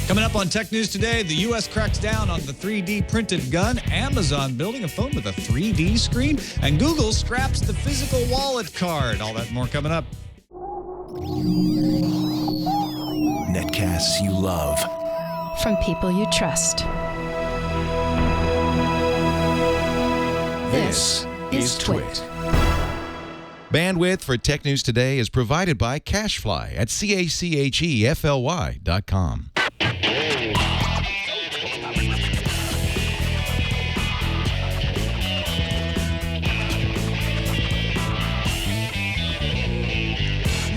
Coming up on Tech News Today, the U.S. cracks down on the 3D printed gun, Amazon building a phone with a 3D screen, and Google scraps the physical wallet card. All that and more coming up. Netcasts you love. From people you trust. This is Twit. Bandwidth for Tech News Today is provided by CashFly at CACHEFLY.com.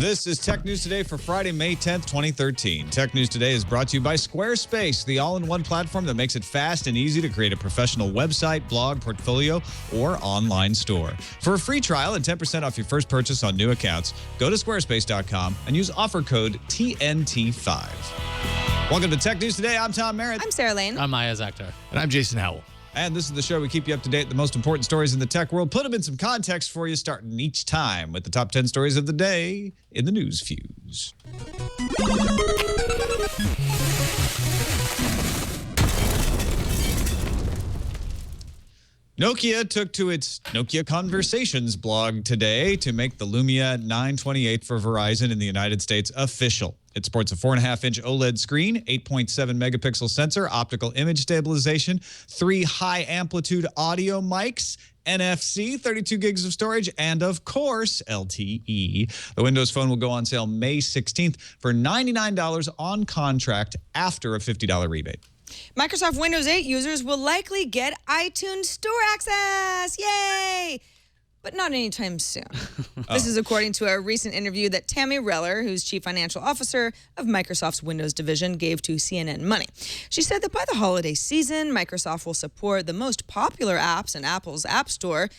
This is Tech News Today for Friday, May 10th, 2013. Tech News Today is brought to you by Squarespace, the all-in-one platform that makes it fast and easy to create a professional website, blog, portfolio, or online store. For a free trial and 10% off your first purchase on new accounts, go to squarespace.com and use offer code TNT5. Welcome to Tech News Today. I'm Tom Merritt. I'm Sarah Lane. I'm Maya Zakhtar. And I'm Jason Howell. And this is the show we keep you up to date with the most important stories in the tech world. Put them in some context for you, starting each time with the top 10 stories of the day in the News Fuse. Nokia took to its Nokia Conversations blog today to make the Lumia 928 for Verizon in the United States official. It sports a 4.5-inch OLED screen, 8.7 megapixel sensor, optical image stabilization, 3 high-amplitude audio mics, NFC, 32 gigs of storage, and, of course, LTE. The Windows Phone will go on sale May 16th for $99 on contract after a $50 rebate. Microsoft Windows 8 users will likely get iTunes Store access. Yay! But not anytime soon. This is according to a recent interview that Tammy Reller, who's Chief Financial Officer of Microsoft's Windows division, gave to CNN Money. She said that by the holiday season, Microsoft will support the most popular apps in Apple's App Store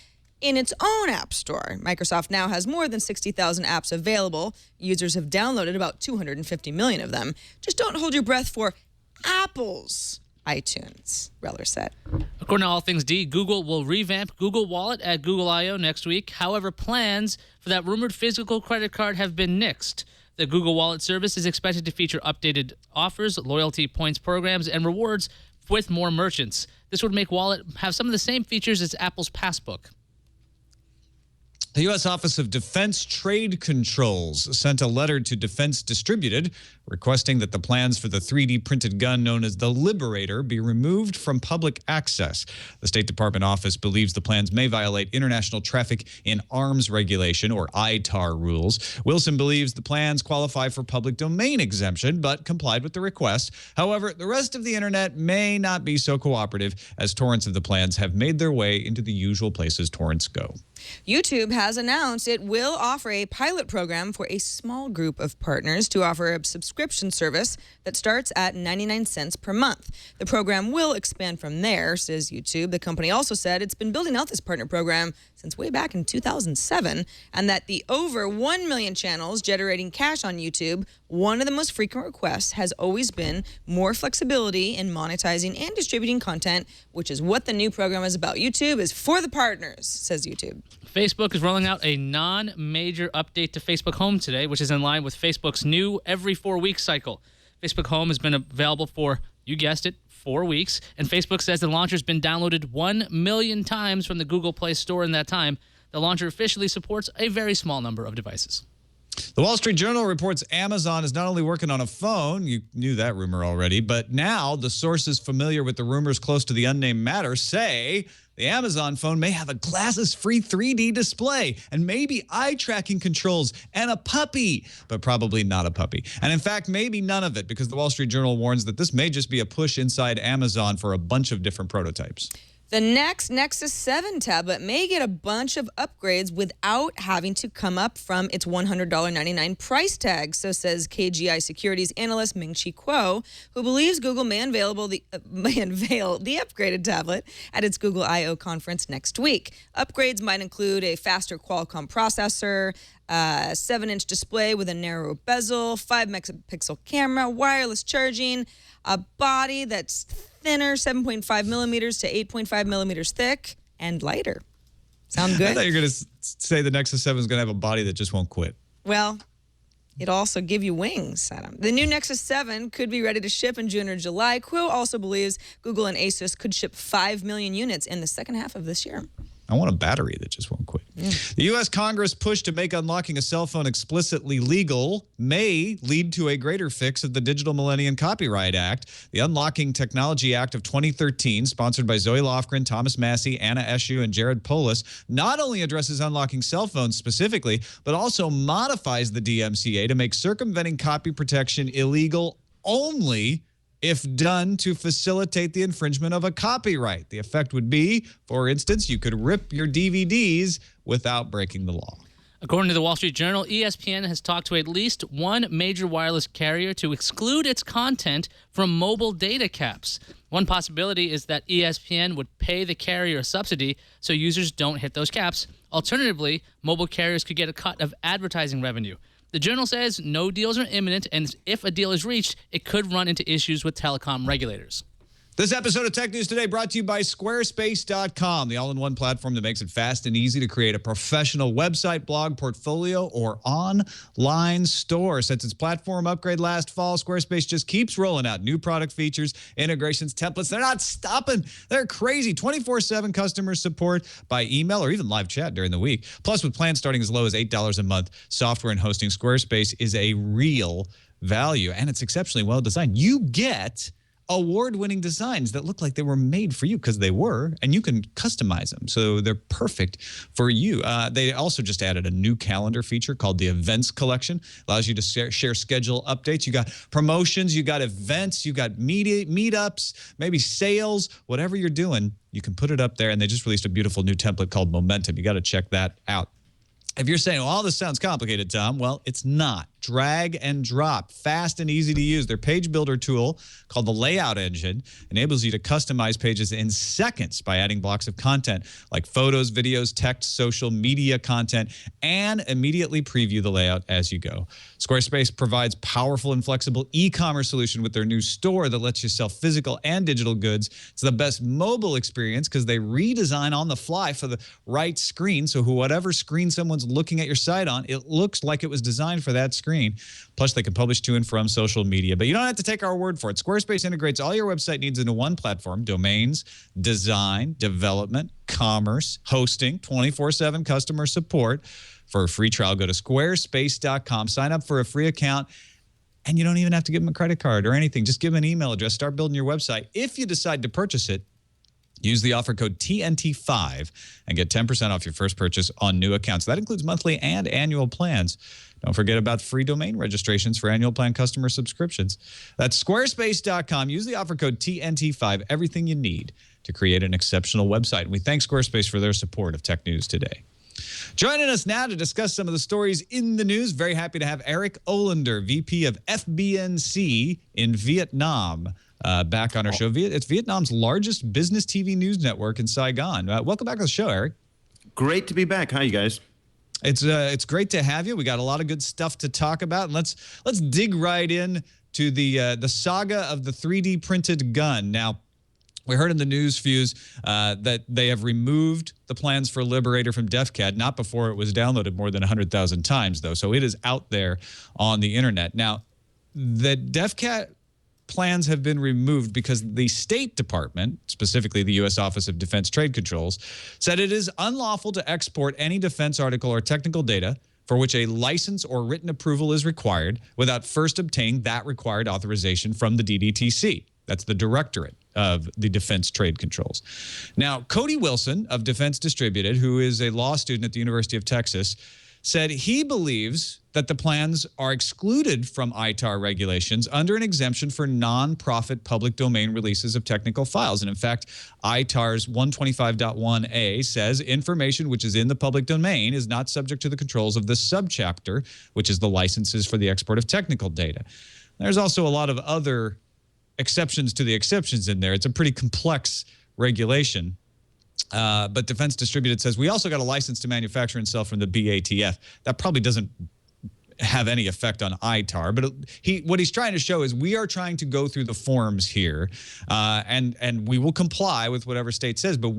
in its own App Store. Microsoft now has more than 60,000 apps available. Users have downloaded about 250 million of them. Just don't hold your breath for Apple's iTunes, Reller said. According to All Things D, Google will revamp Google Wallet at Google I.O. next week. However, plans for that rumored physical credit card have been nixed. The Google Wallet service is expected to feature updated offers, loyalty points programs, and rewards with more merchants. This would make Wallet have some of the same features as Apple's Passbook. The U.S. Office of Defense Trade Controls sent a letter to Defense Distributed requesting that the plans for the 3D printed gun known as the Liberator be removed from public access. The State Department office believes the plans may violate International Traffic in Arms Regulation, or ITAR, rules. Wilson believes the plans qualify for public domain exemption, but complied with the request. However, the rest of the Internet may not be so cooperative, as torrents of the plans have made their way into the usual places torrents go. YouTube has announced it will offer a pilot program for a small group of partners to offer a subscription service that starts at 99 cents per month. The program will expand from there, says YouTube. The company also said it's been building out this partner program since way back in 2007, and that the over 1 million channels generating cash on YouTube, one of the most frequent requests has always been more flexibility in monetizing and distributing content, which is what the new program is about. YouTube is for the partners, says YouTube. Facebook is rolling out a non-major update to Facebook Home today, which is in line with Facebook's new every 4-week cycle. Facebook Home has been available for, you guessed it, 4 weeks, and Facebook says the launcher's been downloaded 1 million times from the Google Play Store in that time. The launcher officially supports a very small number of devices. The Wall Street Journal reports Amazon is not only working on a phone, you knew that rumor already, but now the sources familiar with the rumors close to the unnamed matter say the Amazon phone may have a glasses-free 3D display and maybe eye-tracking controls and a puppy, but probably not a puppy. And in fact, maybe none of it, because the Wall Street Journal warns that this may just be a push inside Amazon for a bunch of different prototypes. The next Nexus 7 tablet may get a bunch of upgrades without having to come up from its $100.99 price tag, so says KGI Securities analyst Ming-Chi Kuo, who believes Google may unveil the upgraded tablet at its Google I.O. conference next week. Upgrades might include a faster Qualcomm processor, a 7-inch display with a narrow bezel, 5-megapixel camera, wireless charging, a body that's thinner, 7.5 millimeters to 8.5 millimeters thick, and lighter. Sound good? I thought you were going to say the Nexus 7 is going to have a body that just won't quit. Well, It'll also give you wings, Adam. The new Nexus 7 could be ready to ship in June or July. Quill also believes Google and Asus could ship 5 million units in the second half of this year. I want a battery that just won't quit. The U.S. Congress push to make unlocking a cell phone explicitly legal may lead to a greater fix of the Digital Millennium Copyright Act. The Unlocking Technology Act of 2013, sponsored by Zoe Lofgren, Thomas Massey, Anna Eshoo, and Jared Polis, not only addresses unlocking cell phones specifically, but also modifies the DMCA to make circumventing copy protection illegal only if done to facilitate the infringement of a copyright. The effect would be, for instance, you could rip your DVDs without breaking the law. According to the Wall Street Journal, ESPN has talked to at least one major wireless carrier to exclude its content from mobile data caps. One possibility is that ESPN would pay the carrier a subsidy so users don't hit those caps. Alternatively, mobile carriers could get a cut of advertising revenue. The Journal says no deals are imminent, and if a deal is reached, it could run into issues with telecom regulators. This episode of Tech News Today brought to you by Squarespace.com, the all-in-one platform that makes it fast and easy to create a professional website, blog, portfolio, or online store. Since its platform upgrade last fall, Squarespace just keeps rolling out new product features, integrations, templates. They're not stopping. They're crazy. 24/7 customer support by email or even live chat during the week. Plus, with plans starting as low as $8 a month, software and hosting, Squarespace is a real value, and it's exceptionally well designed. You get award-winning designs that look like they were made for you, because they were, and you can customize them, so they're perfect for you. They also just added a new calendar feature called the Events Collection. Allows you to share schedule updates. You got promotions, you got events, you got meetups, maybe sales, whatever you're doing, you can put it up there, and they just released a beautiful new template called Momentum. You got to check that out. If you're saying, well, all this sounds complicated, Tom, well, it's not. Drag and drop, fast and easy to use. Their page builder tool called the Layout Engine enables you to customize pages in seconds by adding blocks of content like photos, videos, text, social media content, and immediately preview the layout as you go. Squarespace provides powerful and flexible e-commerce solution with their new store that lets you sell physical and digital goods. It's the best mobile experience because they redesign on the fly for the right screen. So whatever screen someone's looking at your site on, it looks like it was designed for that screen. Plus, they can publish to and from social media. But you don't have to take our word for it. Squarespace integrates all your website needs into one platform: domains, design, development, commerce, hosting, 24/7 customer support. For a free trial, go to squarespace.com, sign up for a free account, and you don't even have to give them a credit card or anything. Just give them an email address, start building your website. If you decide to purchase it, use the offer code TNT5 and get 10% off your first purchase on new accounts. That includes monthly and annual plans. Don't forget about free domain registrations for annual plan customer subscriptions. That's squarespace.com. Use the offer code TNT5, everything you need to create an exceptional website. And we thank Squarespace for their support of Tech News Today. Joining us now to discuss some of the stories in the news, very happy to have Eric Olander, VP of FBNC in Vietnam, back on our show. It's Vietnam's largest business TV news network in Saigon. Welcome back to the show, Eric. Great to be back. Hi, you guys. It's great to have you. We got a lot of good stuff to talk about, and let's dig right in to the saga of the 3D printed gun. Now, we heard in the news fuse that they have removed the plans for Liberator from DefCAD, not before it was downloaded more than 100,000 times, though. So it is out there on the internet. Now, the DefCAD plans have been removed because the State Department, specifically the U.S. Office of Defense Trade Controls, said it is unlawful to export any defense article or technical data for which a license or written approval is required without first obtaining that required authorization from the DDTC. That's the Directorate of the Defense Trade Controls. Now, Cody Wilson of Defense Distributed, who is a law student at the University of Texas, said he believes that the plans are excluded from ITAR regulations under an exemption for nonprofit public domain releases of technical files. And in fact, ITAR's 125.1a says information which is in the public domain is not subject to the controls of this subchapter, which is the licenses for the export of technical data. There's also a lot of other exceptions to the exceptions in there. It's a pretty complex regulation. But Defense Distributed says we also got a license to manufacture and sell from the BATF. That probably doesn't have any effect on ITAR, but what he's trying to show is we are trying to go through the forms here, and we will comply with whatever state says. But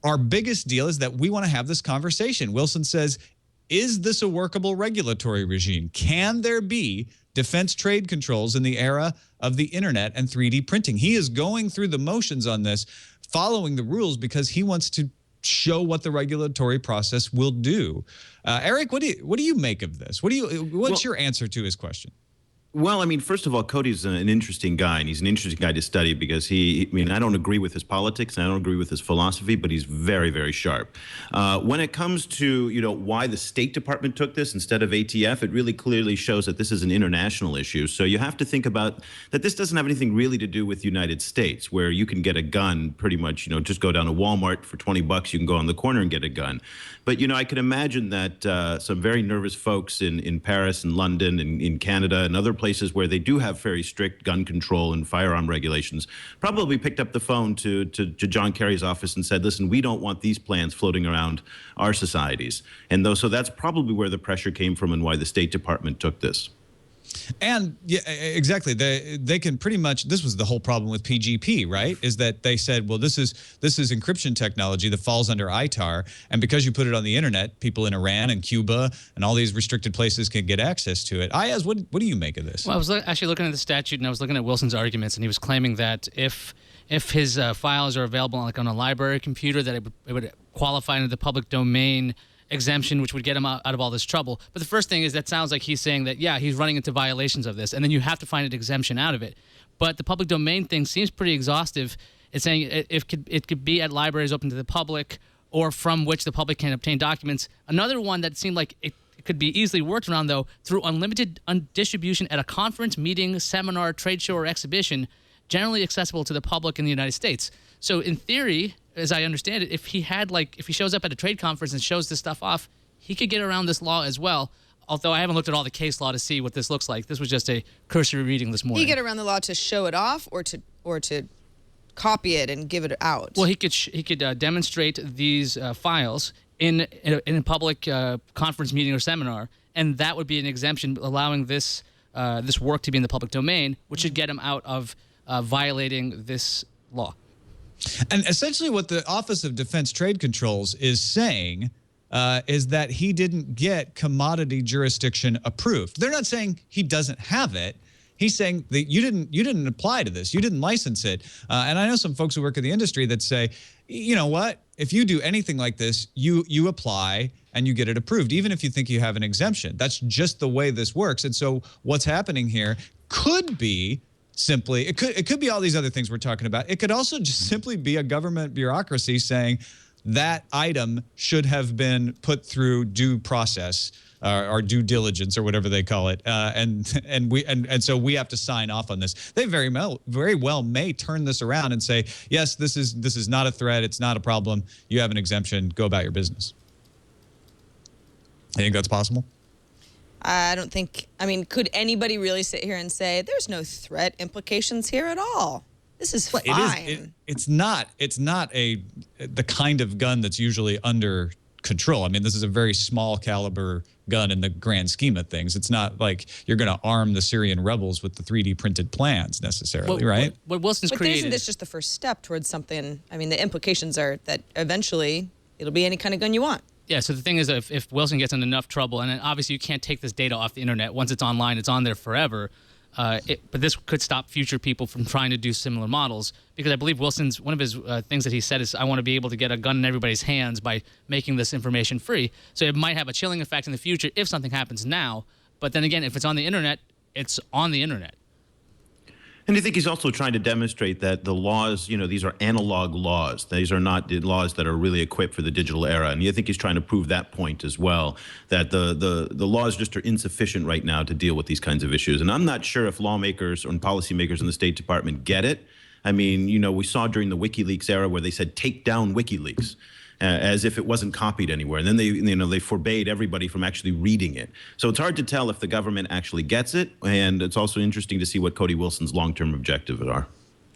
our biggest deal is that we want to have this conversation. Wilson says is this a workable regulatory regime? Can there be defense trade controls in the era of the internet and 3D printing? He is going through the motions on this, following the rules because he wants to show what the regulatory process will do. Eric, what do you make of this? What's your answer to his question? Well, I mean, first of all, Cody's an interesting guy, and he's an interesting guy to study because I don't agree with his politics, and I don't agree with his philosophy, but he's very, very sharp. When it comes to, why the State Department took this instead of ATF, it really clearly shows that this is an international issue. So you have to think about that this doesn't have anything really to do with the United States, where you can get a gun pretty much, just go down to Walmart for $20, you can go on the corner and get a gun. But, I can imagine that some very nervous folks in Paris and London and in Canada and other places where they do have very strict gun control and firearm regulations probably picked up the phone to John Kerry's office and said, listen, we don't want these plans floating around our societies. And so that's probably where the pressure came from and why the State Department took this. And yeah, exactly. They can pretty much. This was the whole problem with PGP, right? Is that they said, well, this is encryption technology that falls under ITAR, and because you put it on the internet, people in Iran and Cuba and all these restricted places can get access to it. Ayaz, what do you make of this? Well, I was actually looking at the statute, and I was looking at Wilson's arguments, and he was claiming that if his files are available on a library computer, that it would qualify under the public domain exemption, which would get him out of all this trouble. But the first thing is that sounds like he's saying that, yeah, he's running into violations of this, and then you have to find an exemption out of it. But the public domain thing seems pretty exhaustive. It's saying it could be at libraries open to the public or from which the public can obtain documents. Another one that seemed like it could be easily worked around, though, through unlimited distribution at a conference, meeting, seminar, trade show, or exhibition, generally accessible to the public in the United States. So in theory, as I understand it, if he shows up at a trade conference and shows this stuff off, he could get around this law as well. Although I haven't looked at all the case law to see what this looks like. This was just a cursory reading this morning. He get around the law to show it off or to copy it and give it out? Well, he could demonstrate these files in a public conference meeting or seminar, and that would be an exemption allowing this work to be in the public domain, which should get him out of violating this law. And essentially what the Office of Defense Trade Controls is saying is that he didn't get commodity jurisdiction approved. They're not saying he doesn't have it. He's saying that you didn't apply to this. You didn't license it. And I know some folks who work in the industry that say, you know what? If you do anything like this, you apply and you get it approved, even if you think you have an exemption. That's just the way this works. And so what's happening here could be simply, it could be all these other things we're talking about. It could also just simply be a government bureaucracy saying that item should have been put through due process or due diligence or whatever they call it, and so we have to sign off on this. They very well may turn this around and say, yes, this is not a threat. It's not a problem. You have an exemption. Go about your business. You think that's possible? I don't think, could anybody really sit here and say there's no threat implications here at all? This is fine. It's not the kind of gun that's usually under control. This is a very small caliber gun in the grand scheme of things. It's not like you're going to arm the Syrian rebels with the 3D printed plans necessarily, right? What Wilson's created. Isn't this just the first step towards something? The implications are that eventually it'll be any kind of gun you want. Yeah, so the thing is, if Wilson gets in enough trouble, and then obviously you can't take this data off the internet. Once it's online, it's on there forever. But this could stop future people from trying to do similar models, because I believe Wilson's, one of his things that he said is, I want to be able to get a gun in everybody's hands by making this information free. So it might have a chilling effect in the future if something happens now. But then again, if it's on the internet, it's on the internet. And I think he's also trying to demonstrate that the laws, these are analog laws. These are not the laws that are really equipped for the digital era. And I think he's trying to prove that point as well, that the laws just are insufficient right now to deal with these kinds of issues. And I'm not sure if lawmakers or policymakers in the State Department get it. We saw during the WikiLeaks era where they said, take down WikiLeaks. As if it wasn't copied anywhere. And then they forbade everybody from actually reading it. So it's hard to tell if the government actually gets it. And it's also interesting to see what Cody Wilson's long-term objectives are.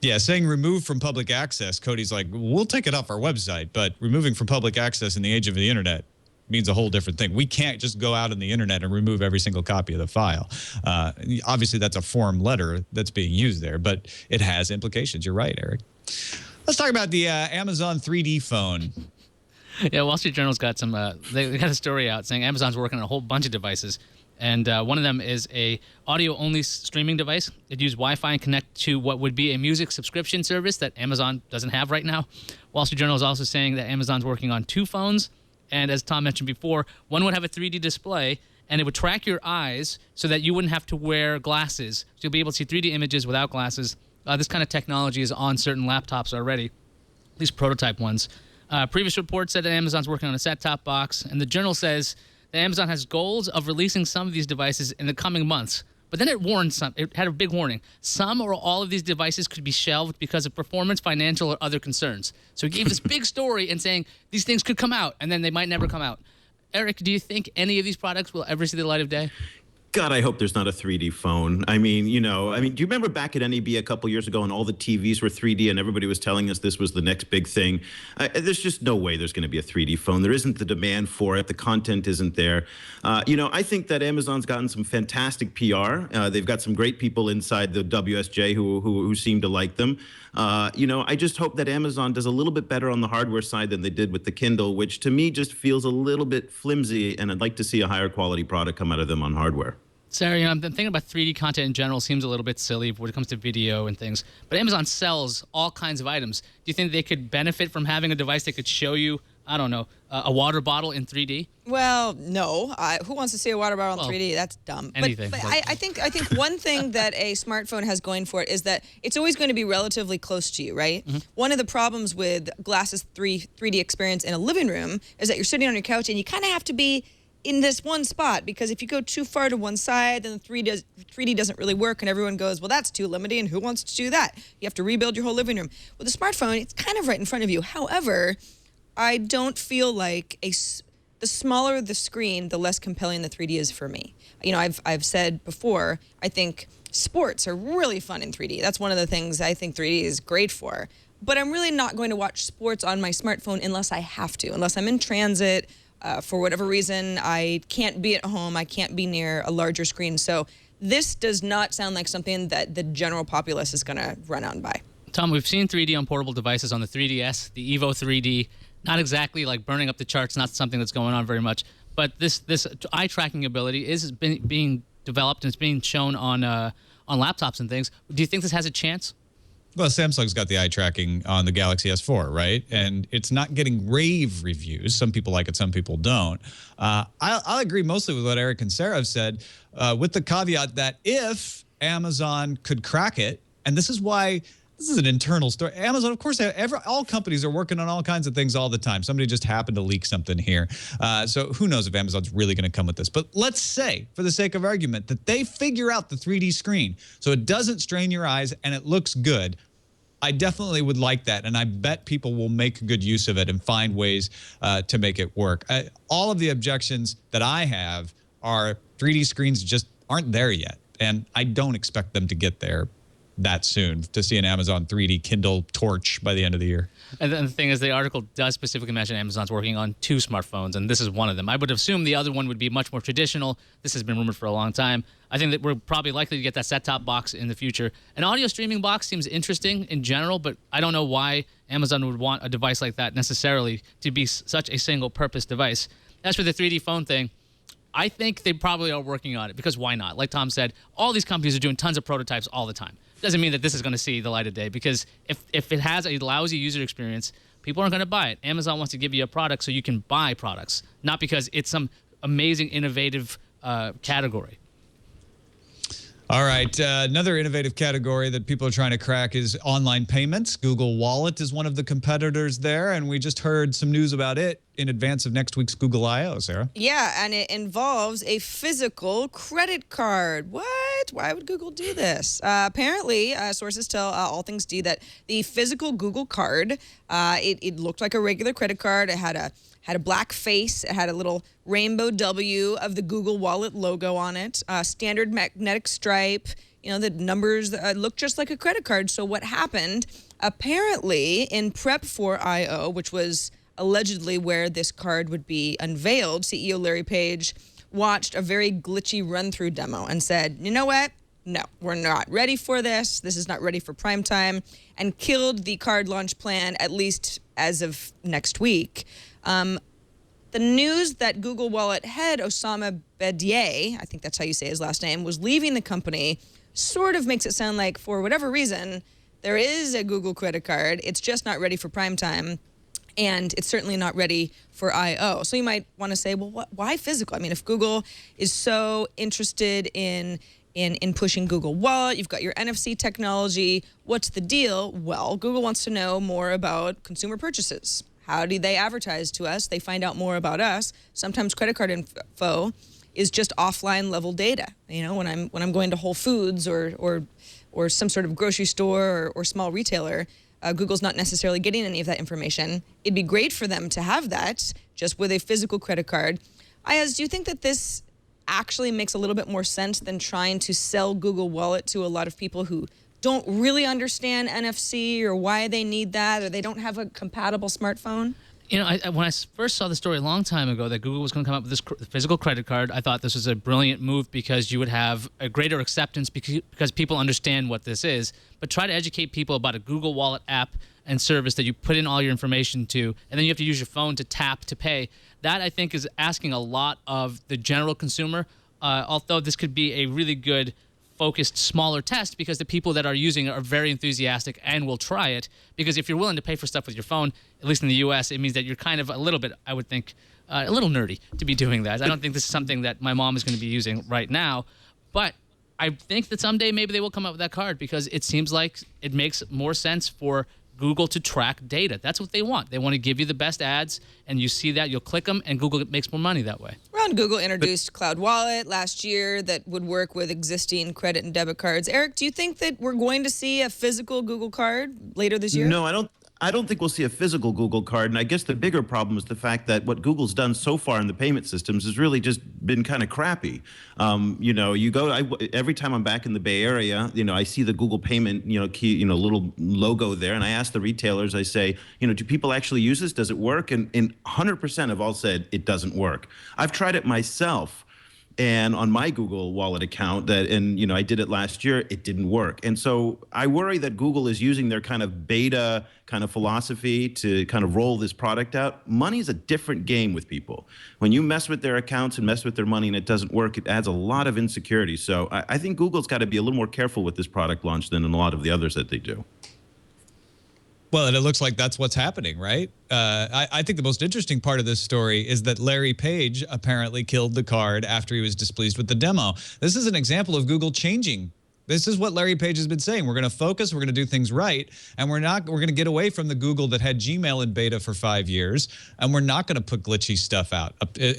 Yeah, saying remove from public access, Cody's like, we'll take it off our website, but removing from public access in the age of the internet means a whole different thing. We can't just go out on the internet and remove every single copy of the file. Obviously, that's a form letter that's being used there, but it has implications. You're right, Eric. Let's talk about the Amazon 3D phone. Yeah, Wall Street Journal's got some. They got a story out saying Amazon's working on a whole bunch of devices, and one of them is a audio-only streaming device. It uses Wi-Fi and connect to what would be a music subscription service that Amazon doesn't have right now. Wall Street Journal is also saying that Amazon's working on 2 phones, and as Tom mentioned before, one would have a 3D display, and it would track your eyes so that you wouldn't have to wear glasses. So you'll be able to see 3D images without glasses. This kind of technology is on certain laptops already, at least prototype ones. Previous reports said that Amazon's working on a set-top box, and the Journal says that Amazon has goals of releasing some of these devices in the coming months. But then it warned it had a big warning. Some or all of these devices could be shelved because of performance, financial, or other concerns. So he gave this big story and saying these things could come out, and then they might never come out. Eric, do you think any of these products will ever see the light of day? God, I hope there's not a 3D phone. I mean, do you remember back at NEB a couple years ago and all the TVs were 3D and everybody was telling us this was the next big thing? There's just no way there's going to be a 3D phone. There isn't the demand for it. The content isn't there. I think that Amazon's gotten some fantastic PR. They've got some great people inside the WSJ who seem to like them. I just hope that Amazon does a little bit better on the hardware side than they did with the Kindle, which to me just feels a little bit flimsy, and I'd like to see a higher quality product come out of them on hardware. Sarah, I'm thinking about 3D content in general seems a little bit silly when it comes to video and things, but Amazon sells all kinds of items. Do you think they could benefit from having a device that could show you, I don't know, a water bottle in 3D? Well, no. Who wants to see a water bottle in 3D? That's dumb. Anything. But I think one thing that a smartphone has going for it is that it's always going to be relatively close to you, right? Mm-hmm. One of the problems with Glass's 3D experience in a living room is that you're sitting on your couch and you kind of have to be in this one spot, because if you go too far to one side, then the 3D doesn't really work, and everyone goes, well, that's too limiting, and who wants to do that? You have to rebuild your whole living room. With a smartphone, it's kind of right in front of you. However, I don't feel like the smaller the screen, the less compelling the 3D is for me. I've said before, I think sports are really fun in 3D. That's one of the things I think 3D is great for. But I'm really not going to watch sports on my smartphone unless I have to, unless I'm in transit. For whatever reason, I can't be at home. I can't be near a larger screen. So this does not sound like something that the general populace is going to run out and buy. Tom, we've seen 3D on portable devices on the 3DS, the Evo 3D. Not exactly like burning up the charts, not something that's going on very much. But this eye tracking ability is being developed and it's being shown on laptops and things. Do you think this has a chance? Well, Samsung's got the eye tracking on the Galaxy S4, right? And it's not getting rave reviews. Some people like it, some people don't. I'll agree mostly with what Eric and Sarah have said, with the caveat that if Amazon could crack it, and this is why this is an internal story. Amazon, of course, all companies are working on all kinds of things all the time. Somebody just happened to leak something here. So who knows if Amazon's really going to come with this. But let's say, for the sake of argument, that they figure out the 3D screen so it doesn't strain your eyes and it looks good. I definitely would like that, and I bet people will make good use of it and find ways to make it work. All of the objections that I have are 3D screens just aren't there yet, and I don't expect them to get there that soon to see an Amazon 3D Kindle Torch by the end of the year. And then the thing is, the article does specifically mention Amazon's working on 2 smartphones, and this is one of them. I would assume the other one would be much more traditional. This has been rumored for a long time. I think that we're probably likely to get that set-top box in the future. An audio streaming box seems interesting in general, but I don't know why Amazon would want a device like that necessarily to be such a single-purpose device. As for the 3D phone thing, I think they probably are working on it, because why not? Like Tom said, all these companies are doing tons of prototypes all the time. Doesn't mean that this is going to see the light of day, because if it has a lousy user experience, people aren't going to buy it. Amazon wants to give you a product so you can buy products, not because it's some amazing, innovative category. All right. Another innovative category that people are trying to crack is online payments. Google Wallet is one of the competitors there, and we just heard some news about it in advance of next week's Google I.O., Sarah. Yeah, and it involves a physical credit card. What? Why would Google do this? Apparently, sources tell All Things D that the physical Google card, it looked like a regular credit card. It had a black face. It had a little rainbow W of the Google Wallet logo on it. Standard magnetic stripe. The numbers look just like a credit card. So what happened? Apparently, in prep for I.O., which was allegedly where this card would be unveiled, CEO Larry Page watched a very glitchy run-through demo and said, you know what? No, we're not ready for this. This is not ready for prime time, and killed the card launch plan at least as of next week. The news that Google Wallet head Osama Bedier, I think that's how you say his last name, was leaving the company sort of makes it sound like, for whatever reason, there is a Google credit card. It's just not ready for prime time, and it's certainly not ready for I/O. So you might want to say, well, why physical? I mean, if Google is so interested in pushing Google Wallet, you've got your NFC technology, what's the deal? Well, Google wants to know more about consumer purchases. How do they advertise to us? They find out more about us. Sometimes credit card info is just offline level data. You know, when I'm going to Whole Foods or some sort of grocery store or small retailer, Google's not necessarily getting any of that information. It'd be great for them to have that just with a physical credit card. Ayaz, do you think that this actually makes a little bit more sense than trying to sell Google Wallet to a lot of people who don't really understand NFC or why they need that, or they don't have a compatible smartphone? You know, when I first saw the story a long time ago that Google was going to come up with this physical credit card, I thought this was a brilliant move because you would have a greater acceptance because people understand what this is. But try to educate people about a Google Wallet app and service that you put in all your information to, and then you have to use your phone to tap to pay. That, I think, is asking a lot of the general consumer, although this could be a really good focused, smaller test because the people that are using it are very enthusiastic and will try it. Because if you're willing to pay for stuff with your phone, at least in the U.S., it means that you're kind of a little bit, I would think, a little nerdy to be doing that. I don't think this is something that my mom is going to be using right now. But I think that someday maybe they will come up with that card because it seems like it makes more sense for Google to track data. That's what they want. They want to give you the best ads, and you see that, you'll click them, and Google makes more money that way. Google introduced Cloud Wallet last year that would work with existing credit and debit cards. Eric, do you think that we're going to see a physical Google card later this year? No, I don't think we'll see a physical Google card. And I guess the bigger problem is the fact that what Google's done so far in the payment systems has really just been kind of crappy. You know, every time I'm back in the Bay Area, you know, I see the Google payment, key, little logo there. And I ask the retailers, I say, do people actually use this? Does it work? And 100% have all said it doesn't work. I've tried it myself. And on my Google Wallet account, I did it last year, it didn't work. And so I worry that Google is using their kind of beta kind of philosophy to kind of roll this product out. Money is a different game with people. When you mess with their accounts and mess with their money and it doesn't work, it adds a lot of insecurity. So I think Google's got to be a little more careful with this product launch than in a lot of the others that they do. Well, and it looks like that's what's happening, right? I think the most interesting part of this story is that Larry Page apparently killed the card after he was displeased with the demo. This is an example of Google changing. This is what Larry Page has been saying. We're going to focus, we're going to do things right, and we're going to get away from the Google that had Gmail in beta for 5 years, and we're not going to put glitchy stuff out.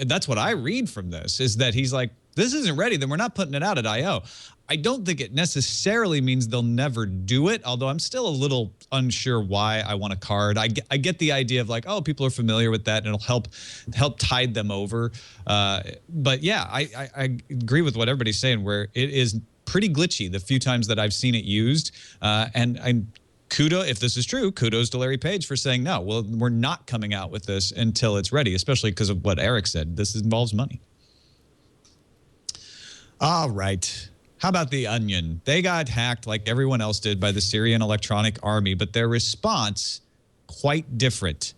That's what I read from this, is that he's like, this isn't ready, then we're not putting it out at I/O. I don't think it necessarily means they'll never do it, although I'm still a little unsure why I want a card. I get the idea of like, oh, people are familiar with that and it'll help tide them over. But yeah, I agree with what everybody's saying, where it is pretty glitchy the few times that I've seen it used. And kudos, if this is true, kudos to Larry Page for saying, no, well, we're not coming out with this until it's ready, especially because of what Eric said. This involves money. All right. How about the Onion? They got hacked like everyone else did by the Syrian Electronic Army, but their response, quite different.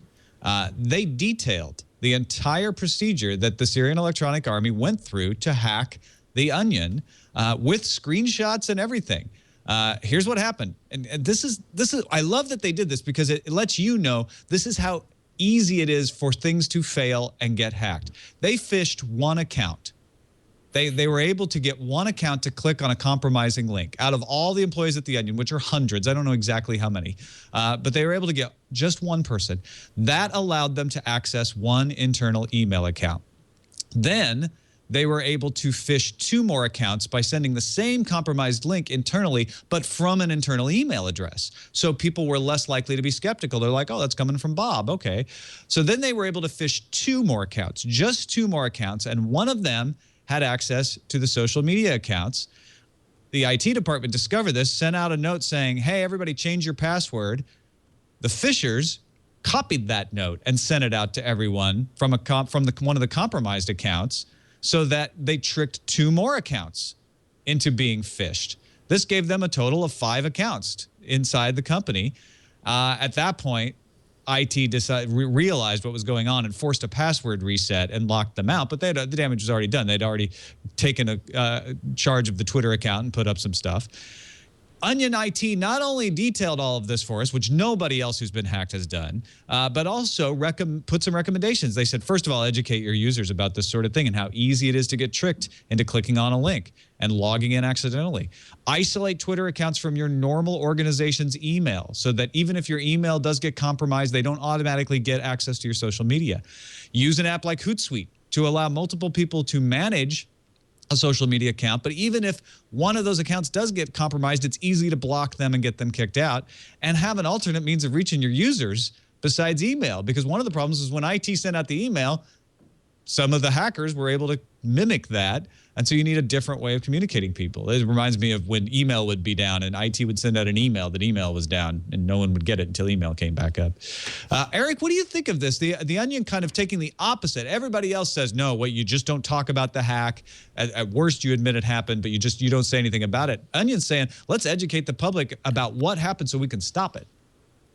They detailed the entire procedure that the Syrian Electronic Army went through to hack the Onion with screenshots and everything. Here's what happened. And this is I love that they did this because it lets you know this is how easy it is for things to fail and get hacked. They phished one account. They were able to get one account to click on a compromising link out of all the employees at the Onion, which are hundreds. I don't know exactly how many, but they were able to get just one person. That allowed them to access one internal email account. Then they were able to phish two more accounts by sending the same compromised link internally, but from an internal email address. So people were less likely to be skeptical. They're like, oh, that's coming from Bob. Okay. So then they were able to phish two more accounts, just two more accounts, and one of them had access to the social media accounts. The IT department discovered this, sent out a note saying, hey, everybody change your password. The phishers copied that note and sent it out to everyone from one of the compromised accounts so that they tricked two more accounts into being phished. This gave them a total of 5 accounts inside the company. At that point, IT realized what was going on and forced a password reset and locked them out. But the damage was already done. They'd already taken charge of the Twitter account and put up some stuff. Onion IT not only detailed all of this for us, which nobody else who's been hacked has done, but also put some recommendations. They said, first of all, educate your users about this sort of thing and how easy it is to get tricked into clicking on a link and logging in accidentally. Isolate Twitter accounts from your normal organization's email so that even if your email does get compromised, they don't automatically get access to your social media. Use an app like Hootsuite to allow multiple people to manage a social media account, but even if one of those accounts does get compromised, it's easy to block them and get them kicked out, and have an alternate means of reaching your users besides email. Because one of the problems is when IT sent out the email, some of the hackers were able to mimic that, and so you need a different way of communicating people. It reminds me of when email would be down and IT would send out an email that email was down and no one would get it until email came back up. Eric, what do you think of this? The Onion kind of taking the opposite. Everybody else says, no, wait, you just don't talk about the hack. At worst, you admit it happened, but you don't say anything about it. Onion's saying, let's educate the public about what happened so we can stop it.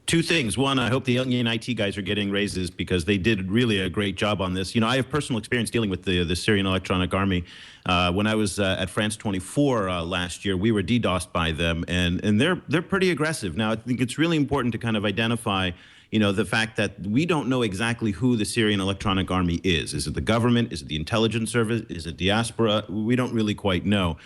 Two things. One, I hope the Onion IT guys are getting raises because they did really a great job on this. You know, I have personal experience dealing with the Syrian Electronic Army. When I was at France 24 last year, we were DDoSed by them, and they're pretty aggressive. Now, I think it's really important to kind of identify, you know, the fact that we don't know exactly who the Syrian Electronic Army is. Is it the government? Is it the intelligence service? Is it diaspora? We don't really quite know.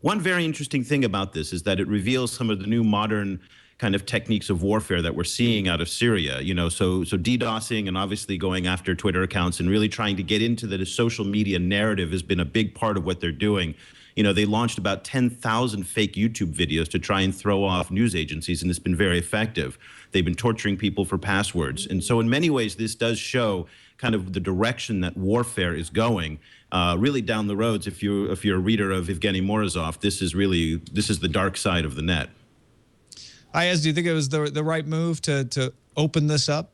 One very interesting thing about this is that it reveals some of the new modern kind of techniques of warfare that we're seeing out of Syria, you know, so DDoSing and obviously going after Twitter accounts and really trying to get into the social media narrative has been a big part of what they're doing. You know, they launched about 10,000 fake YouTube videos to try and throw off news agencies, and it's been very effective. They've been torturing people for passwords. And so in many ways, this does show kind of the direction that warfare is going. Really down the roads, if you're a reader of Evgeny Morozov, this is the dark side of the net. Ayaz, do you think it was the right move to open this up?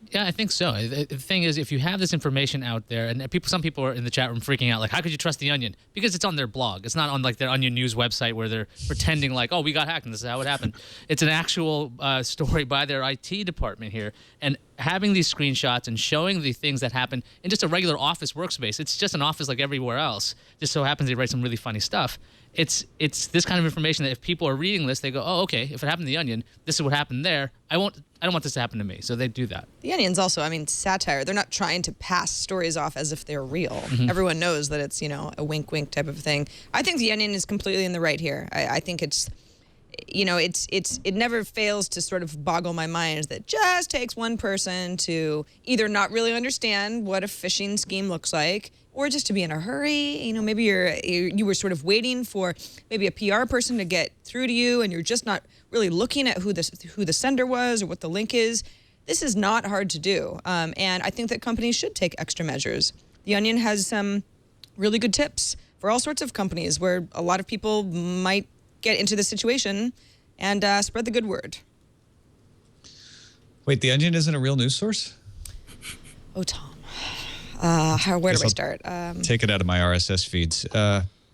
Yeah, I think so. The thing is, if you have this information out there, and some people are in the chat room freaking out, like, how could you trust the Onion? Because it's on their blog. It's not on like their Onion News website where they're pretending like, oh, we got hacked and this is how it happened. It's an actual story by their IT department here, and having these screenshots and showing the things that happen in just a regular office workspace. It's just an office like everywhere else. Just so happens they write some really funny stuff. It's this kind of information that if people are reading this, they go, oh, okay, if it happened to the Onion, this is what happened there. I don't want this to happen to me. So they do that. The Onion's also, I mean, satire. They're not trying to pass stories off as if they're real. Everyone knows that it's, you know, a wink, wink type of thing. I think the Onion is completely in the right here. I think it's, you know, it never fails to sort of boggle my mind that just takes one person to either not really understand what a phishing scheme looks like, or just to be in a hurry. You know, maybe you were sort of waiting for maybe a PR person to get through to you, and you're just not really looking at who the sender was or what the link is. This is not hard to do, and I think that companies should take extra measures. The Onion has some really good tips for all sorts of companies where a lot of people might get into this situation and spread the good word. Wait, the Onion isn't a real news source? Oh, Tom. Where do I start? Take it out of my RSS feeds.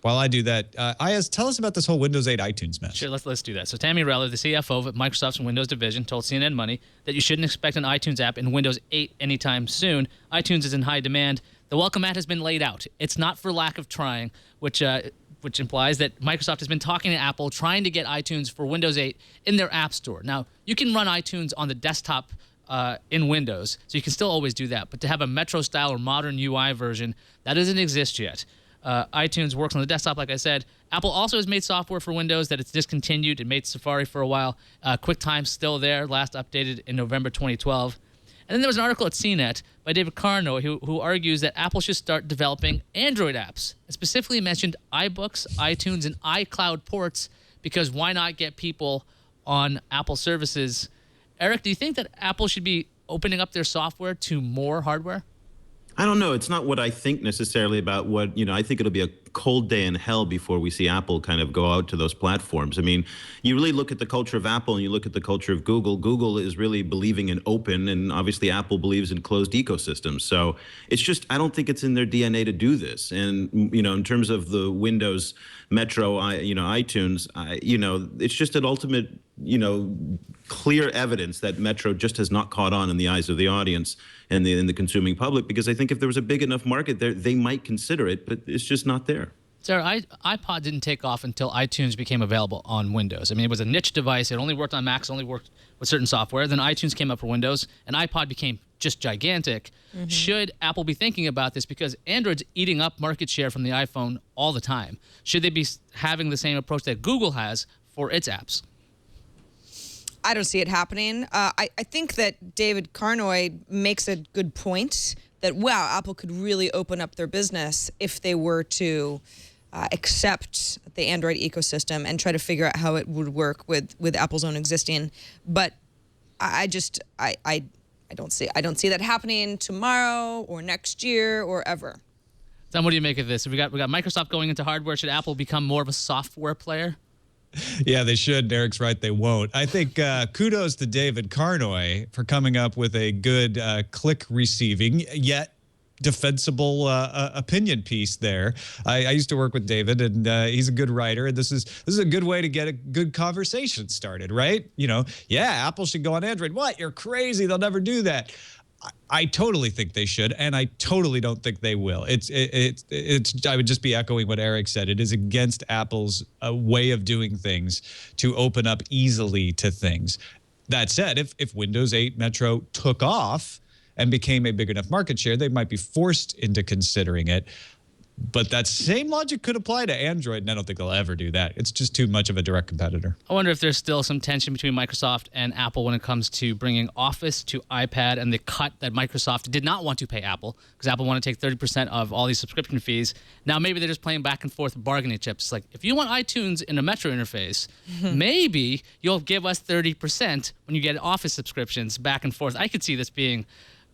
While I do that, Ayaz, tell us about this whole Windows 8 iTunes mess. Sure, let's do that. So Tammy Reller, the CFO of Microsoft's Windows division, told CNN Money that you shouldn't expect an iTunes app in Windows 8 anytime soon. iTunes is in high demand. The welcome mat has been laid out. It's not for lack of trying, which implies that Microsoft has been talking to Apple, trying to get iTunes for Windows 8 in their App Store. Now, you can run iTunes on the desktop in Windows, so you can still always do that. But to have a Metro-style or modern UI version, that doesn't exist yet. iTunes works on the desktop, like I said. Apple also has made software for Windows that it's discontinued. It made Safari for a while. QuickTime's still there, last updated in November 2012. And then there was an article at CNET by David Carno who argues that Apple should start developing Android apps, and specifically mentioned iBooks, iTunes, and iCloud ports, because why not get people on Apple services? Eric, do you think that Apple should be opening up their software to more hardware? I don't know. It's not what I think necessarily about what, you know, I think it'll be a cold day in hell before we see Apple kind of go out to those platforms. I mean, you really look at the culture of Apple and you look at the culture of Google. Google is really believing in open, and obviously Apple believes in closed ecosystems. So it's just, I don't think it's in their DNA to do this. And, you know, in terms of the Windows Metro, iTunes, it's just an ultimate, clear evidence that Metro just has not caught on in the eyes of the audience and the consuming public, because I think if there was a big enough market there, they might consider it, but it's just not there. Sarah, iPod didn't take off until iTunes became available on Windows. I mean, it was a niche device. It only worked on Macs, only worked with certain software. Then iTunes came up for Windows, and iPod became just gigantic. Should Apple be thinking about this? Because Android's eating up market share from the iPhone all the time. Should they be having the same approach that Google has for its apps? I don't see it happening. I think that David Carnoy makes a good point that, wow, Apple could really open up their business if they were to accept the Android ecosystem and try to figure out how it would work with Apple's own existing. But I don't see that happening tomorrow or next year or ever. Then what do you make of this? We got Microsoft going into hardware. Should Apple become more of a software player? Yeah, they should. Eric's right, they won't. I think kudos to David Carnoy for coming up with a good click receiving, yet defensible opinion piece there. I used to work with David, and he's a good writer. And this is a good way to get a good conversation started, right? You know, yeah, Apple should go on Android. What? You're crazy. They'll never do that. I totally think they should, and I totally don't think they will. It's. I would just be echoing what Eric said. It is against Apple's way of doing things to open up easily to things. That said, if Windows 8 Metro took off and became a big enough market share, they might be forced into considering it. But that same logic could apply to Android, and I don't think they'll ever do that. It's just too much of a direct competitor. I wonder if there's still some tension between Microsoft and Apple when it comes to bringing Office to iPad and the cut that Microsoft did not want to pay Apple, because Apple wanted to take 30% of all these subscription fees. Now maybe they're just playing back and forth bargaining chips. It's like, if you want iTunes in a Metro interface, maybe you'll give us 30% when you get Office subscriptions back and forth. I could see this being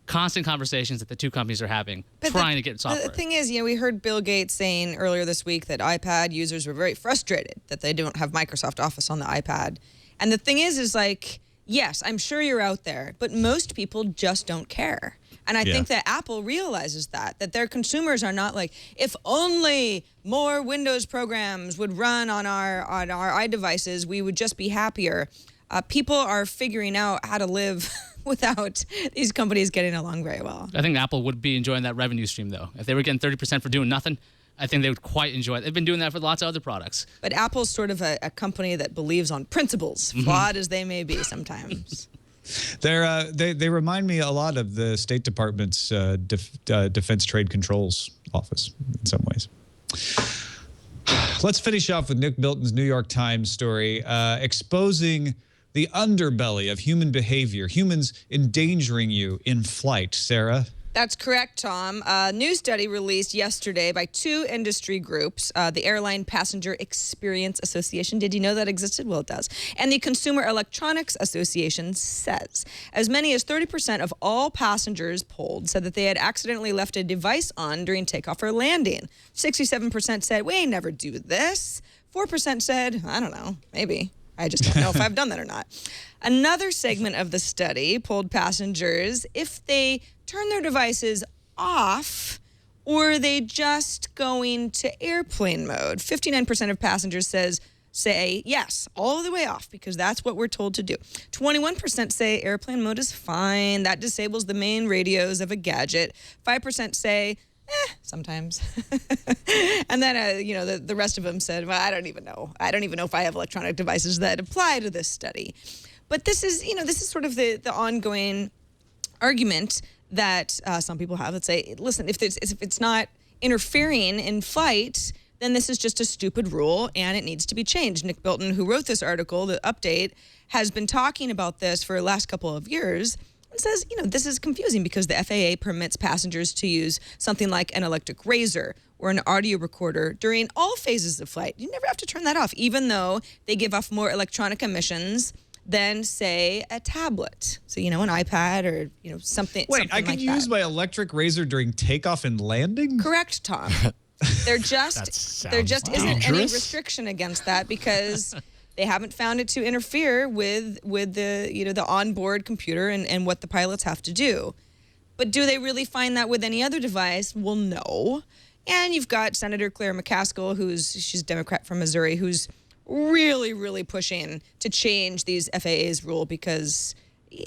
constant conversations that the two companies are having, trying to get software. The thing is, we heard Bill Gates saying earlier this week that iPad users were very frustrated that they don't have Microsoft Office on the iPad. And the thing is like, yes, I'm sure you're out there, but most people just don't care. And I think that Apple realizes that their consumers are not like, if only more Windows programs would run on our iDevices, we would just be happier. People are figuring out how to live without these companies getting along very well. I think Apple would be enjoying that revenue stream, though. If they were getting 30% for doing nothing, I think they would quite enjoy it. They've been doing that for lots of other products. But Apple's sort of a company that believes on principles, flawed as they may be sometimes. They remind me a lot of the State Department's Defense Trade Controls Office in some ways. Let's finish off with Nick Bilton's New York Times story exposing the underbelly of human behavior, humans endangering you in flight. Sarah? That's correct, Tom. A new study released yesterday by two industry groups, the Airline Passenger Experience Association. Did you know that existed? Well, it does. And the Consumer Electronics Association says as many as 30% of all passengers polled said that they had accidentally left a device on during takeoff or landing. 67% said, we never do this. 4% said, I don't know, maybe. I just don't know if I've done that or not. Another segment of the study polled passengers if they turn their devices off or are they just going to airplane mode. 59% of passengers say yes, all the way off, because that's what we're told to do. 21% say airplane mode is fine. That disables the main radios of a gadget. 5% say sometimes. And then, the rest of them said, well, I don't even know. I don't even know if I have electronic devices that apply to this study. But this is sort of the ongoing argument that some people have that say, listen, if it's not interfering in flight, then this is just a stupid rule and it needs to be changed. Nick Bilton, who wrote this article, the update, has been talking about this for the last couple of years. Says, this is confusing because the FAA permits passengers to use something like an electric razor or an audio recorder during all phases of flight. You never have to turn that off, even though they give off more electronic emissions than, say, a tablet. So, an iPad or, something. Wait, something I can like use that. my electric razor during takeoff and landing? Correct, Tom. There just isn't any restriction against that because they haven't found it to interfere with the the onboard computer and what the pilots have to do. But do they really find that with any other device? Well, no. And you've got Senator Claire McCaskill, she's a Democrat from Missouri, who's really, really pushing to change these FAA's rule because,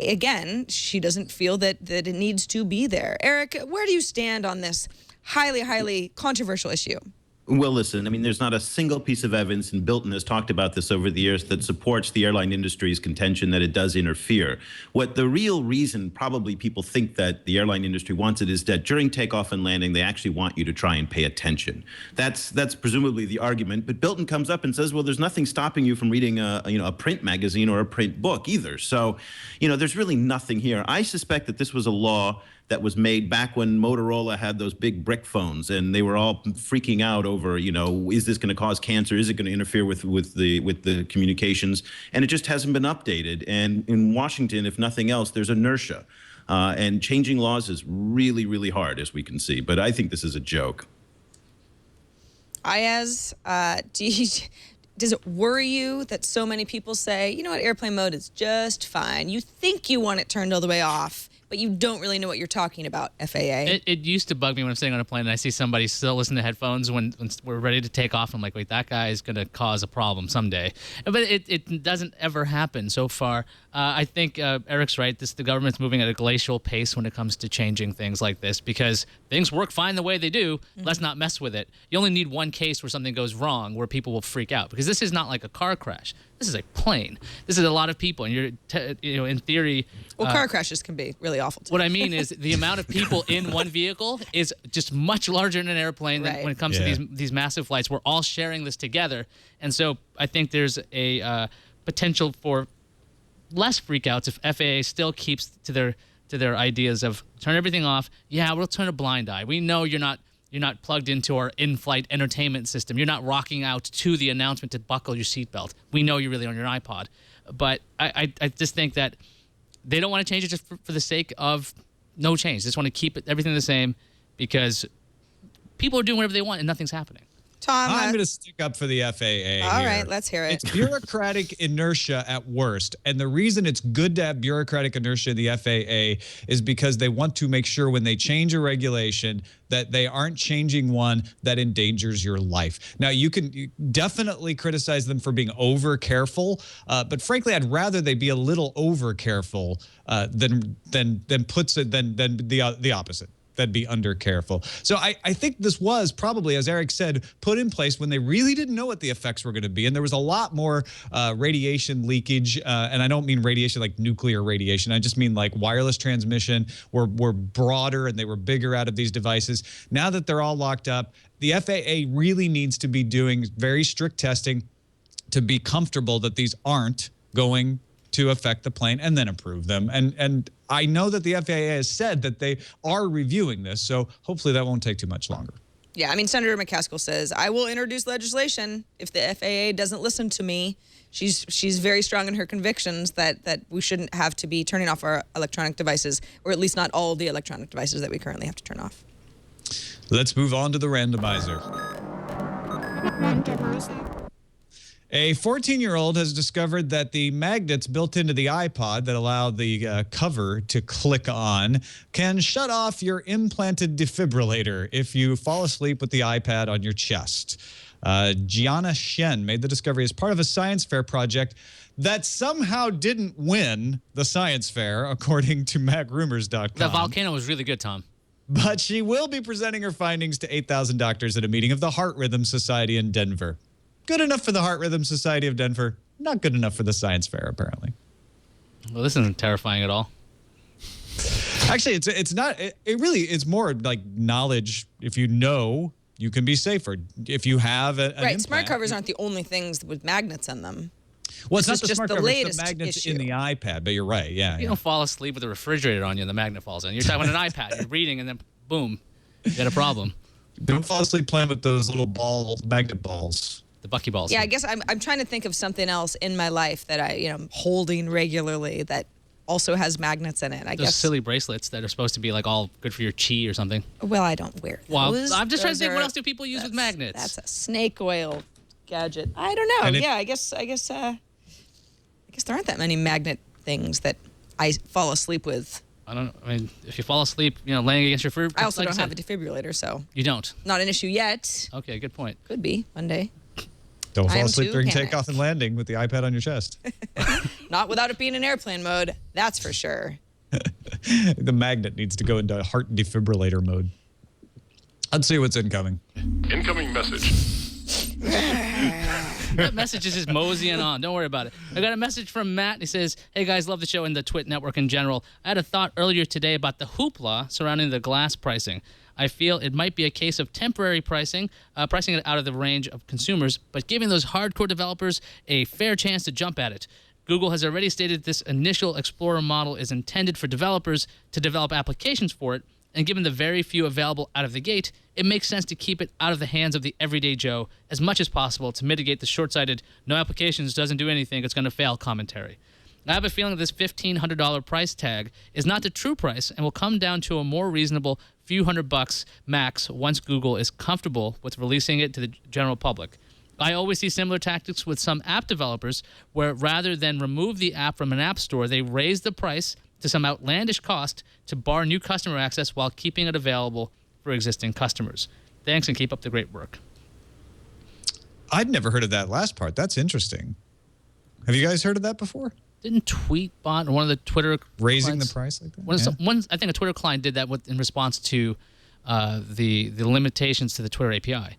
again, she doesn't feel that it needs to be there. Eric, where do you stand on this highly, highly controversial issue? Well, listen, I mean, there's not a single piece of evidence, and Bilton has talked about this over the years, that supports the airline industry's contention that it does interfere. What the real reason probably people think that the airline industry wants it is that during takeoff and landing, they actually want you to try and pay attention. That's presumably the argument. But Bilton comes up and says, well, there's nothing stopping you from reading a print magazine or a print book either. So, there's really nothing here. I suspect that this was a law that was made back when Motorola had those big brick phones, and they were all freaking out over, is this going to cause cancer? Is it going to interfere with the communications? And it just hasn't been updated. And in Washington, if nothing else, there's inertia. And changing laws is really, really hard, as we can see. But I think this is a joke. Ayaz, does it worry you that so many people say, airplane mode is just fine? You think you want it turned all the way off, but you don't really know what you're talking about, FAA. It used to bug me when I'm sitting on a plane and I see somebody still listening to headphones when we're ready to take off. I'm like, wait, that guy is going to cause a problem someday. But it doesn't ever happen so far. I think Eric's right. The government's moving at a glacial pace when it comes to changing things like this because things work fine the way they do. Mm-hmm. Let's not mess with it. You only need one case where something goes wrong where people will freak out because this is not like a car crash. This is a plane. This is a lot of people, and you're, in theory. Well, car crashes can be really awful too. What I mean is the amount of people in one vehicle is just much larger in an airplane than when it comes to these massive flights. We're all sharing this together, and so I think there's a potential for less freakouts if FAA still keeps to their ideas of turn everything off. Yeah, we'll turn a blind eye. We know you're not plugged into our in-flight entertainment system. You're not rocking out to the announcement to buckle your seatbelt. We know you're really on your iPod. But I just think that they don't want to change it just for the sake of no change. They just want to keep everything the same because people are doing whatever they want and nothing's happening. Tom, I'm going to stick up for the FAA. All here. right, let's hear it. It's bureaucratic inertia at worst. And the reason it's good to have bureaucratic inertia in the FAA is because they want to make sure when they change a regulation that they aren't changing one that endangers your life. Now, you can definitely criticize them for being over careful, but frankly, I'd rather they be a little over careful than the opposite. That'd be under careful. So I think this was probably, as Eric said, put in place when they really didn't know what the effects were going to be. And there was a lot more radiation leakage. And I don't mean radiation like nuclear radiation. I just mean like wireless transmission were broader and they were bigger out of these devices. Now that they're all locked up, the FAA really needs to be doing very strict testing to be comfortable that these aren't going to affect the plane and then approve them. And I know that the FAA has said that they are reviewing this, so hopefully that won't take too much longer. Yeah, I mean, Senator McCaskill says, I will introduce legislation if the FAA doesn't listen to me. She's very strong in her convictions that we shouldn't have to be turning off our electronic devices, or at least not all the electronic devices that we currently have to turn off. Let's move on to the randomizer. A 14-year-old has discovered that the magnets built into the iPod that allow the cover to click on can shut off your implanted defibrillator if you fall asleep with the iPad on your chest. Gianna Shen made the discovery as part of a science fair project that somehow didn't win the science fair, according to MacRumors.com. The volcano was really good, Tom. But she will be presenting her findings to 8,000 doctors at a meeting of the Heart Rhythm Society in Denver. Good enough for the Heart Rhythm Society of Denver. Not good enough for the science fair, apparently. Well, this isn't terrifying at all. Actually, it's not. It really is more like knowledge. If you know, you can be safer. If you have an right, implant, smart covers aren't the only things with magnets in them. Well, it's not This the is just smart the cover, it's latest the magnets issue. in the iPad. But you're right. Yeah. You don't fall asleep with a refrigerator on you and the magnet falls in. You're talking about an iPad. You're reading and then boom, you got a problem. Don't fall asleep playing with those little magnet balls. The buckyballs. Yeah, I guess I'm trying to think of something else in my life that I'm holding regularly that also has magnets in it. I Those guess silly bracelets that are supposed to be like all good for your chi or something. Well, I don't wear those. Well, I'm just trying to Those think, what are- else do people use with magnets? That's a snake oil gadget. I don't know. And it- Yeah, I guess there aren't that many magnet things that I fall asleep with. I don't know. I mean, if you fall asleep, laying against your food. I also don't have a defibrillator, so You don't. not an issue yet. Okay, good point. Could be one day. Don't I fall am asleep too during panicked. takeoff and landing with the iPad on your chest. Not without it being in airplane mode, that's for sure. The magnet needs to go into heart defibrillator mode. Let's see what's incoming. Incoming message. That message is just moseying on. Don't worry about it. I got a message from Matt. He says, hey, guys, love the show and the Twit network in general. I had a thought earlier today about the hoopla surrounding the glass pricing. I feel it might be a case of temporary pricing it out of the range of consumers, but giving those hardcore developers a fair chance to jump at it. Google has already stated this initial Explorer model is intended for developers to develop applications for it, and given the very few available out of the gate, it makes sense to keep it out of the hands of the everyday Joe as much as possible to mitigate the short-sighted, no applications doesn't do anything, it's going to fail commentary. I have a feeling that this $1,500 price tag is not the true price and will come down to a more reasonable few $100 max once Google is comfortable with releasing it to the general public. I always see similar tactics with some app developers where rather than remove the app from an app store, they raise the price to some outlandish cost to bar new customer access while keeping it available for existing customers. Thanks and keep up the great work. I'd never heard of that last part. That's interesting. Have you guys heard of that before? Didn't Tweetbot or one of the Twitter Raising clients, the price like that? I think a Twitter client did that in response to the limitations to the Twitter API.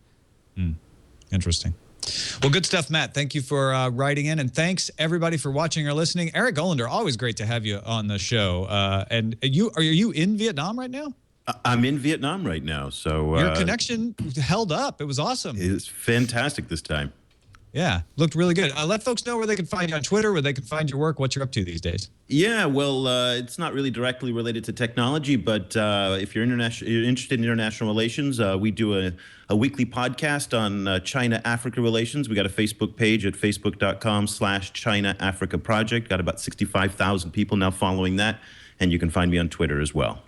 Interesting. Well, good stuff, Matt. Thank you for writing in, and thanks everybody for watching or listening. Eric Olander, always great to have you on the show. And are you in Vietnam right now? I'm in Vietnam right now, so Your connection held up. It was awesome. It's fantastic this time. Yeah, looked really good. Let folks know where they can find you on Twitter, where they can find your work, what you're up to these days. Yeah, well, it's not really directly related to technology, but if you're interested in international relations, we do a weekly podcast on China-Africa relations. We got a Facebook page at facebook.com/China-Africa Project. Got about 65,000 people now following that, and you can find me on Twitter as well.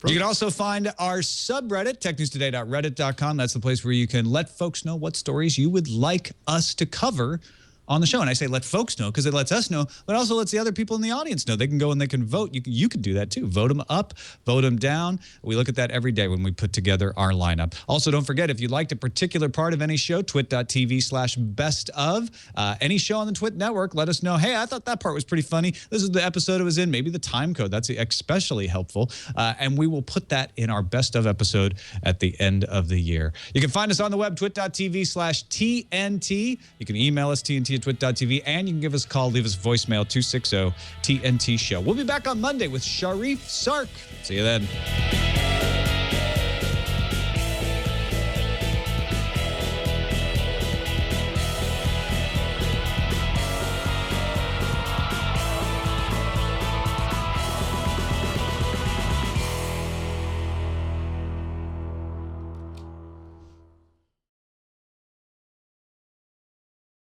You can also find our subreddit, technewstoday.reddit.com. That's the place where you can let folks know what stories you would like us to cover on the show. And I say let folks know because it lets us know, but also lets the other people in the audience know. They can go and they can vote. You can do that too. Vote them up, vote them down. We look at that every day when we put together our lineup. Also, don't forget, if you liked a particular part of any show, twit.tv/best of. Any show on the Twit network, let us know, hey, I thought that part was pretty funny. This is the episode it was in, maybe the time code. That's especially helpful. And we will put that in our best of episode at the end of the year. You can find us on the web, twit.tv/TNT. You can email us, TNT@twit.tv, and you can give us a call, leave us a voicemail, 260-TNT-SHOW. We'll be back on Monday with Sharif Sark. See you then.